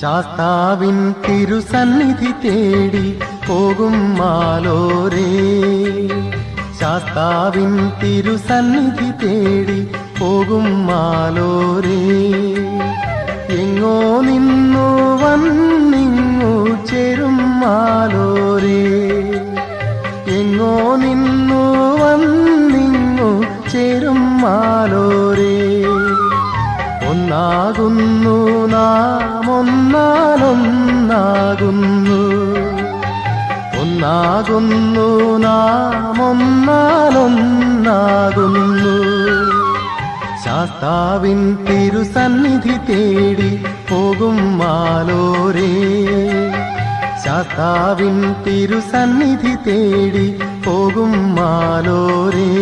ശാസ്താവിൻ തിരുസന്നിധി തേടി പോകും മാലോരേ. ശാസ്താവിൻ തിരുസന്നിധി തേടി പോകും മാലോരേ. എങ്ങോ നിന്നു വന്നിങ്ങു ചേരും മാലോരേ. എങ്ങോ നിന്നു വന്നിങ്ങു ചേരും മാലോരേ. ഒന്നാകുന്നു നാം ഒന്നാലൊന്നാകുന്നു. ഒന്നാകുന്നു നാം ഒന്നാലൊന്നാകുന്നു. ശാസ്താവിൻ തിരുസന്നിധി തേടി പോകും മാലോരേ. ശാസ്താവിൻ തിരുസന്നിധി തേടി പോകും മാലോരേ.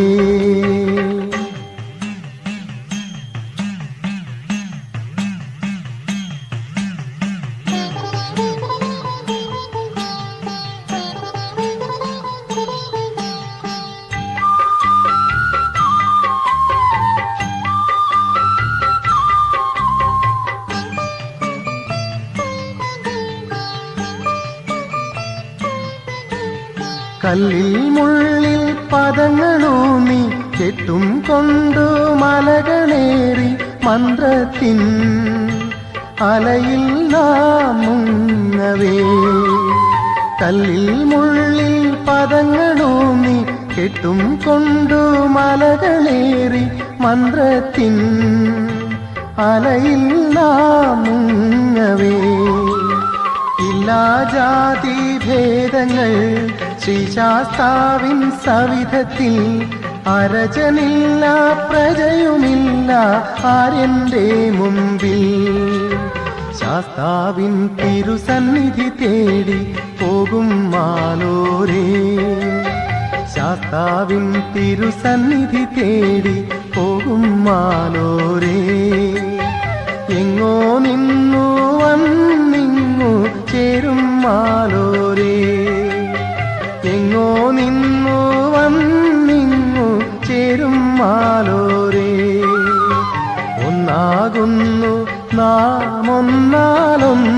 കല്ലിൽ മുള്ളിൽ പദങ്ങളൂന്നി കെട്ടും കൊണ്ടു മലകളേറി മന്ത്രത്തിൻ അലയിൽ നാം മുങ്ങവേ. കല്ലിൽ മുള്ളിൽ പദങ്ങളൂന്നി കെട്ടും കൊണ്ടു മലകളേറി മന്ത്രത്തിൻ അലയിൽ നാം മുങ്ങവേ. ഇല്ലാ ജാതി ഭേദങ്ങൾ ശ്രീശാസ്താവിൻ സവിധത്തിൽ. അരജനില്ല പ്രജയുമില്ല ആര്യന്റെ മുമ്പിൽ. ശാസ്താവിൻ തിരുസന്നിധി തേടി പോകും മാലോരേ. ശാസ്താവിൻ തിരുസന്നിധി തേടി പോകും മാലോരേ. എങ്ങോ നിന്നു വന്നിങ്ങു ചേരും മാലോരേ. എങ്ങോ നിന്നു വന്നിങ്ങു ചേരും മാലോരേ. ഒന്നാകുന്നു നാം ഒന്നാലൊന്നാകുന്നു.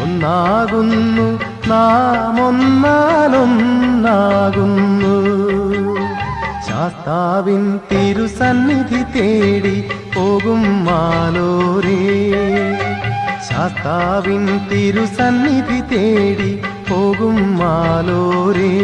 ഒന്നാകുന്നു നാം ഒന്നാലൊന്നാകുന്നു. ശാസ്താവിൻ തിരുസന്നിധി തേടി പോകും മാലോരേ. ശാസ്താവിൻ തിരുസന്നിധി തേടി പോകും മാലോരേ.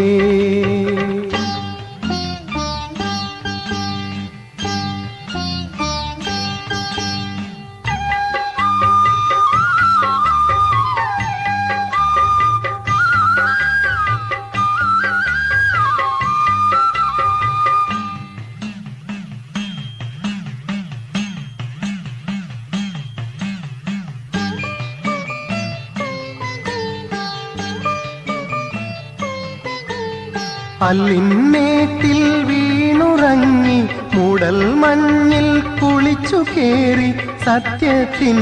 അല്ലിന്മേട്ടിൽ വീണുറങ്ങി മൂടൽ മഞ്ഞിൽ കുളിച്ചു കേറി സത്യത്തിൻ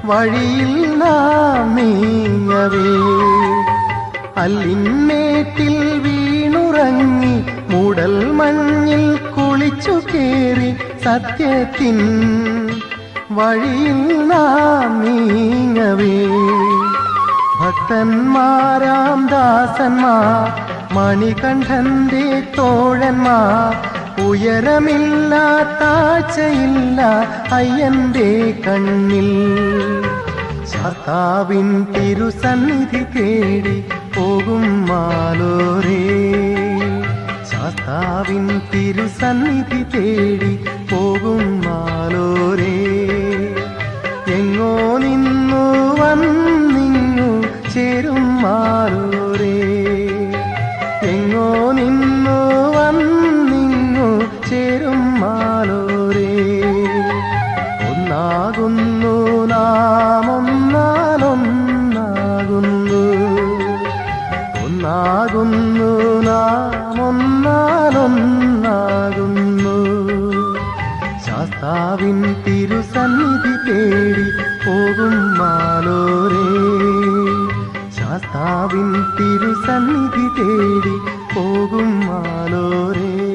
വഴിയിൽ നാം നീങ്ങവേ. അല്ലിന്മേട്ടിൽ വീണുറങ്ങി മൂടൽ മഞ്ഞിൽ കുളിച്ചു കേറി സത്യത്തിൻ വഴിയിൽ നാം നീങ്ങവേ. ഭക്തന്മാരാം ദാസന്മാർ മണികണ്ഠന്റെ തോഴന്മാർ. ഉയരമില്ല താഴ്ചയില്ല അയ്യന്റെ കണ്ണിൽ. ശാസ്താവിൻ തിരുസന്നിധി തേടി പോകും മാലോരേ. ശാസ്താവിൻ തിരുസന്നിധി തേടി പോകും മാലോരേ. എങ്ങോ നിന്നു വന്നിങ്ങു ചേരും മാലോരേ. എങ്ങോ നിന്നു വന്നിങ്ങു ചേരും മാലോരേ. ഒന്നാകുന്നു നാം ഒന്നാലൊന്നാകുന്നു. ഒന്നാകുന്നു നാം ഒന്നാലൊന്നാകുന്നു. ശാസ്താവിൻ തിരുസന്നിധി തേടി പോകും മാലോരേ. ശാസ്താവിൻ തിരുസന്നിധി തേടി പോകും മാലോരേ.